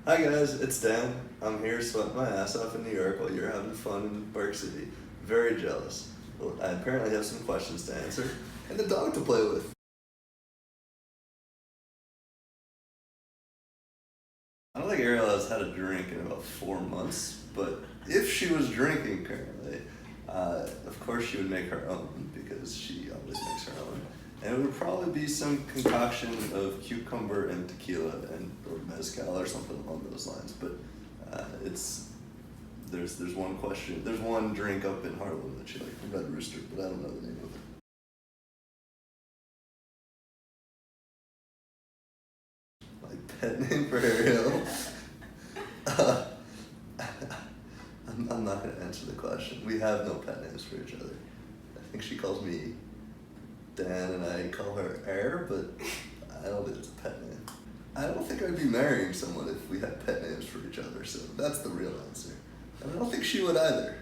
Hi guys, it's Dan. I'm here sweating my ass off in New York while you're having fun in Park City. Very jealous. Well, I apparently have some questions to answer and a dog to play with. I don't think Ariel has had a drink in about 4 months, but if she was drinking currently, of course she would make her own because she always makes her own. And it would probably be some concoction of cucumber and tequila or mezcal or something along those lines. But there's one drink up in Harlem that she likes, Red Rooster, but I don't know the name of it. My pet name for Ariel. I'm not going to answer the question. We have no pet names for each other. I think she calls me Dan and I call her Air, but I don't think it's a pet name. I don't think I'd be marrying someone if we had pet names for each other, so that's the real answer. And I don't think she would either.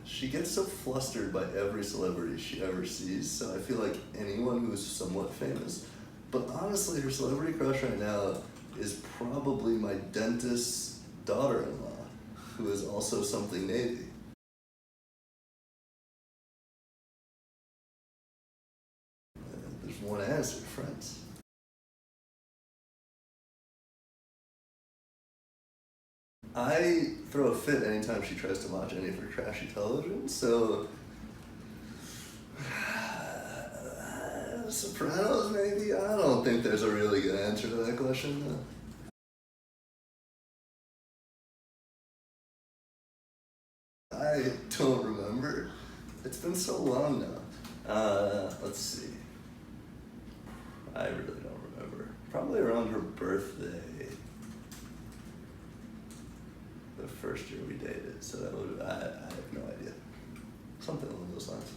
She gets so flustered by every celebrity she ever sees, so I feel like anyone who's somewhat famous. But honestly, her celebrity crush right now is probably my dentist's daughter-in-law, who is also something Navy. There's one answer, friends. I throw a fit anytime she tries to watch any of her trashy television, so Sopranos maybe? I don't think there's a really good answer to that question though. I don't remember. It's been so long now. Let's see. I really don't remember. Probably around her birthday. The first year we dated, so that would, I have no idea. Something along those lines.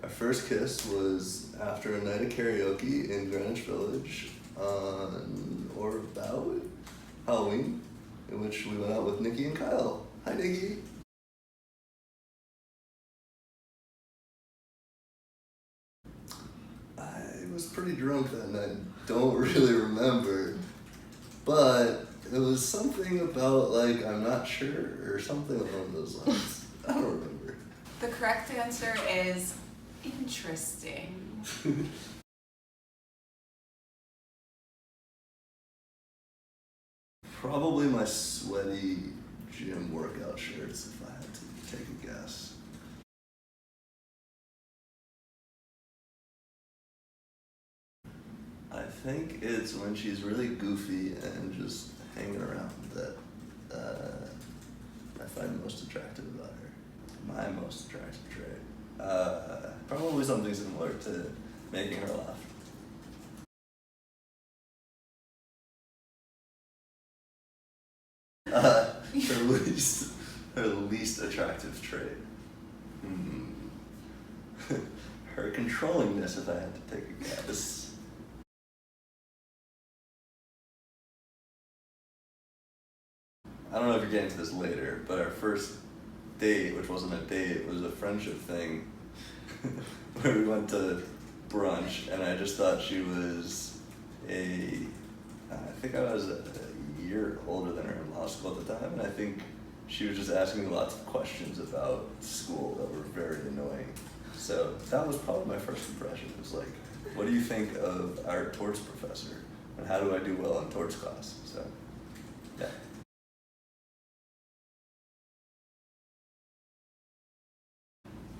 Our first kiss was after a night of karaoke in Greenwich Village on or about Halloween, in which we went out with Nikki and Kyle. Hi, Nikki. I was pretty drunk that night. Don't really remember, but it was something about like I'm not sure or something along those lines. I don't remember. The correct answer is interesting. Probably my sweaty gym workout shirts if I had to take a guess. I think it's when she's really goofy and just hanging around that I find most attractive about her. My most attractive trait. Probably something similar to making her laugh. Her least attractive trait. Her controllingness, if I had to take a guess. I don't know if you're getting to this later, but our first date, which wasn't a date, was a friendship thing, where we went to brunch, and I just thought she was I think I was a year older than her in law school at the time, and I think she was just asking me lots of questions about school that were very annoying. So that was probably my first impression. It was like, what do you think of our torts professor? And how do I do well in torts class? So, yeah.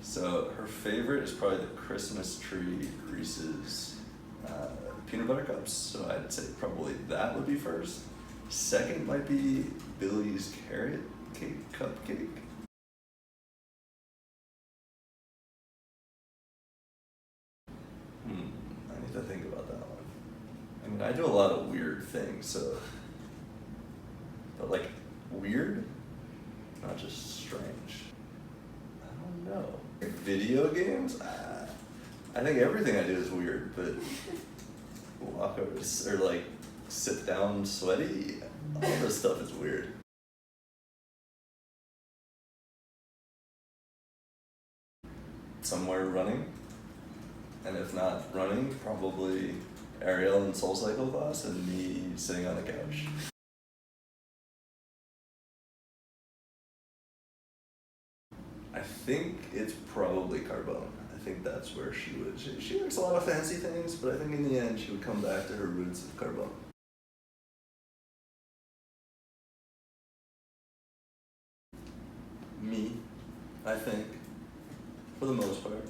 So her favorite is probably the Christmas tree Reese's peanut butter cups. So I'd say probably that would be first. Second might be Billy's carrot cake cupcake. I need to think about that one. I mean, I do a lot of weird things, so, but like weird, not just strange. I don't know. Video games? I think everything I do is weird, but walk over or like sit down sweaty, all this stuff is weird. somewhere running. And if not running, probably Ariel in Soul Cycle class and me sitting on the couch. I think it's probably Carbone. I think that's where she would. She likes a lot of fancy things, but I think in the end she would come back to her roots of Carbone. Me, I think, for the most part.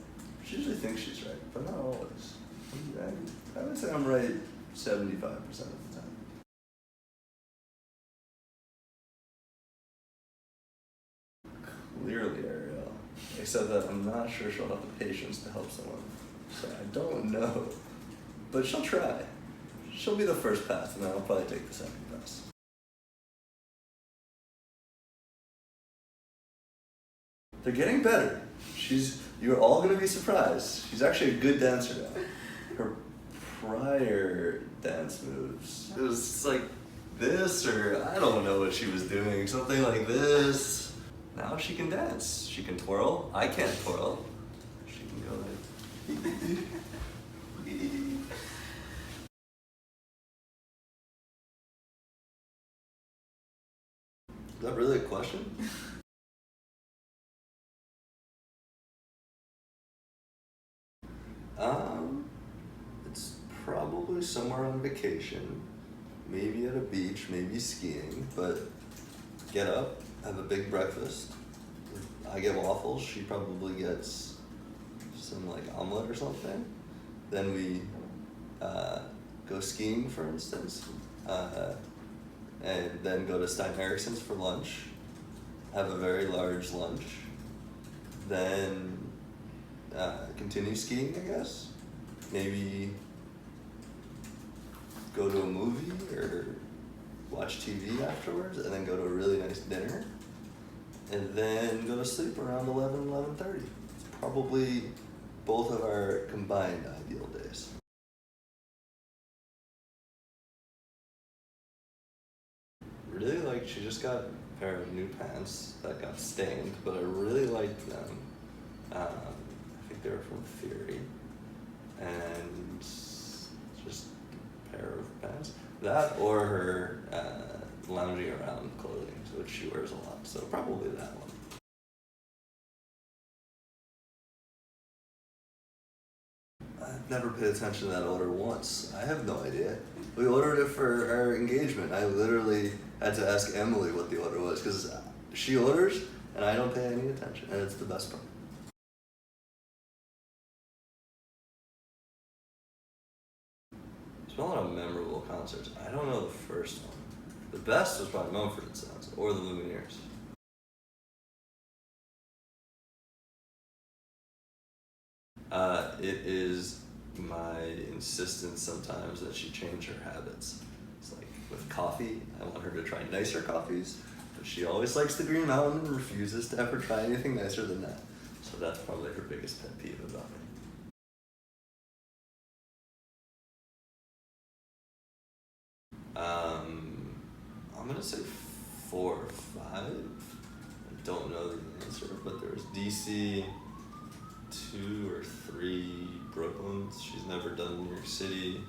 She usually thinks she's right, but not always. I would say I'm right 75% of the time. Clearly, Ariel. Except that I'm not sure she'll have the patience to help someone. So I don't know. But she'll try. She'll be the first pass, and then I'll probably take the second pass. They're getting better. You're all gonna be surprised. She's actually a good dancer now. Her prior dance moves, it was like this, or I don't know what she was doing, something like this. Now she can dance. She can twirl. I can't twirl. She can go like. Is that really a question? It's probably somewhere on vacation, maybe at a beach, maybe skiing, but get up, have a big breakfast. I get waffles, she probably gets some like omelet or something. Then we go skiing, for instance, and then go to Stein Eriksen's for lunch, have a very large lunch, then continue skiing, I guess. Maybe go to a movie or watch TV afterwards, and then go to a really nice dinner, and then go to sleep around 11:30. It's probably both of our combined ideal days. Really like, she just got a pair of new pants that got stained, but I really liked them. I think they were from Theory, and just a pair of pants. That or her lounging around clothing, which she wears a lot, so probably that one. I've never paid attention to that order once. I have no idea. We ordered it for our engagement. I literally had to ask Emily what the order was, because she orders and I don't pay any attention, and it's the best part. There's been a lot of memorable concerts. I don't know the first one. The best was probably Mumford & Sons or the Lumineers. It is my insistence sometimes that she change her habits. It's like with coffee, I want her to try nicer coffees, but she always likes the Green Mountain and refuses to ever try anything nicer than that. So that's probably her biggest pet peeve about me. I'm gonna say 4 or 5. I don't know the answer, but there was DC, 2 or 3 Brooklyn's. She's never done New York City,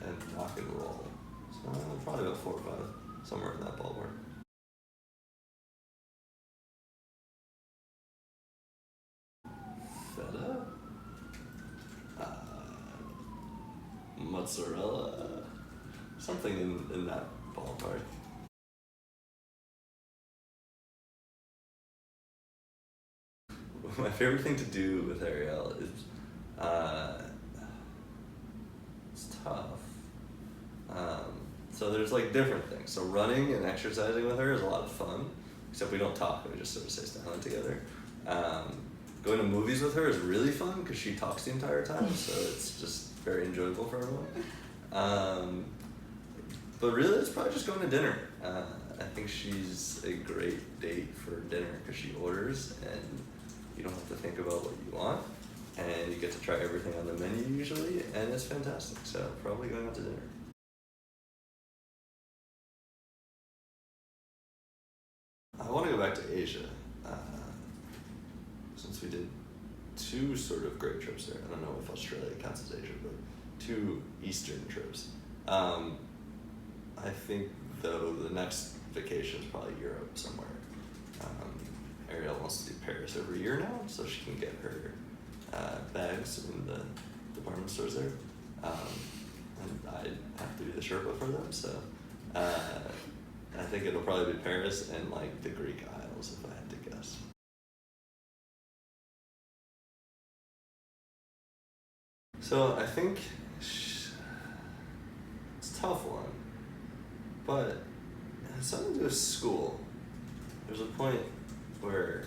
and rock and roll. So probably about 4 or 5, somewhere in that ballpark. Feta, mozzarella, something in that ballpark. My favorite thing to do with Ariel is, it's tough. So there's like different things. So running and exercising with her is a lot of fun, except we don't talk, we just sort of stay silent together. Going to movies with her is really fun because she talks the entire time, so it's just very enjoyable for everyone. But really, it's probably just going to dinner. I think she's a great date for dinner because she orders and you don't have to think about what you want, and you get to try everything on the menu usually, and it's fantastic. So probably going out to dinner. I want to go back to Asia, since we did two sort of great trips there. I don't know if Australia counts as Asia, but two Eastern trips. I think, though, the next vacation is probably Europe somewhere. Ariel wants to do Paris every year now, so she can get her bags in the department stores there. And I have to be the Sherpa for them, so I think it'll probably be Paris and like the Greek Isles, if I had to guess. So I think it's a tough one, but it has something to do with school. There's a point where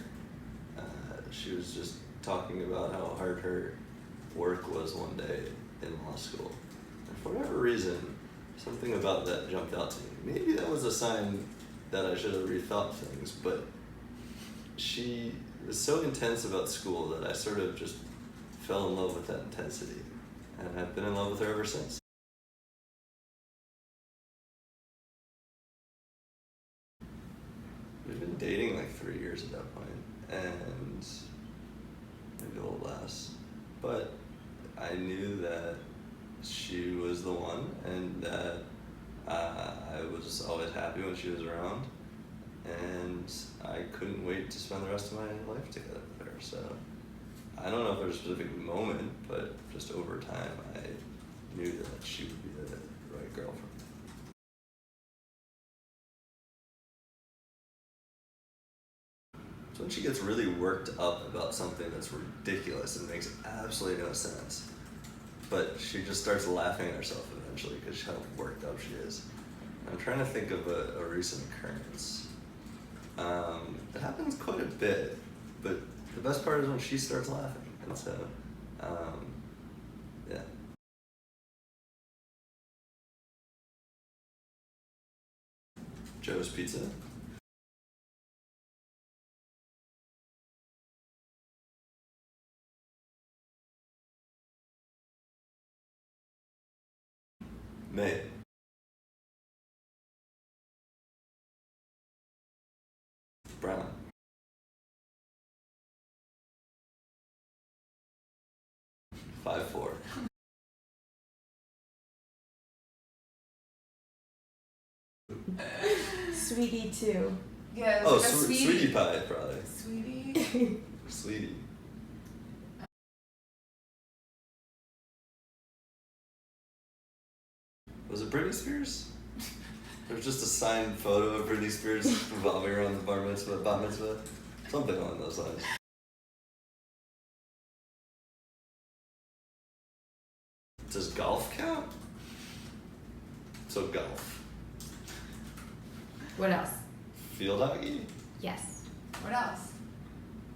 she was just talking about how hard her work was one day in law school. And for whatever reason, something about that jumped out to me. Maybe that was a sign that I should have rethought things, but she was so intense about school that I sort of just fell in love with that intensity. And I've been in love with her ever since. We've been dating like 3 years at that point, and maybe a little less. But I knew that she was the one, and that I was always happy when she was around, and I couldn't wait to spend the rest of my life together with her. So I don't know if there's a specific moment, but just over time, I knew that she would be the right girl for me. So when she gets really worked up about something that's ridiculous and makes absolutely no sense, but she just starts laughing at herself eventually because how worked up she is. I'm trying to think of a recent occurrence. It happens quite a bit, but the best part is when she starts laughing, and so, yeah. Joe's Pizza. May. Brown. 5'4". Sweetie too. Yeah, Oh, like a sweetie. Sweetie Pie, probably. Sweetie? Sweetie. Was it Britney Spears? There was just a signed photo of Britney Spears revolving around the bar mitzvah, something along those lines. Does golf count? So golf. What else? Field hockey? Yes. What else?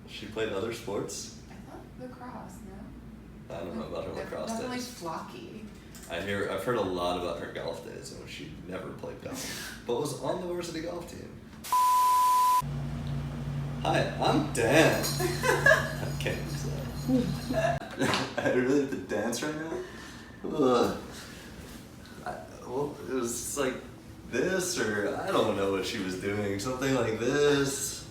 She played other sports? I thought lacrosse, no? I don't know about her lacrosse Definitely days. flocky. I've heard a lot about her golf days and she never played golf, but was on the varsity golf team. Hi, I'm Dan. I can't use that. I really have to dance right now? Ugh. Well, it was just like this, or I don't know what she was doing, something like this.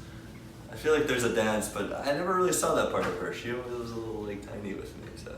I feel like there's a dance, but I never really saw that part of her. She always was a little like tiny with me, so.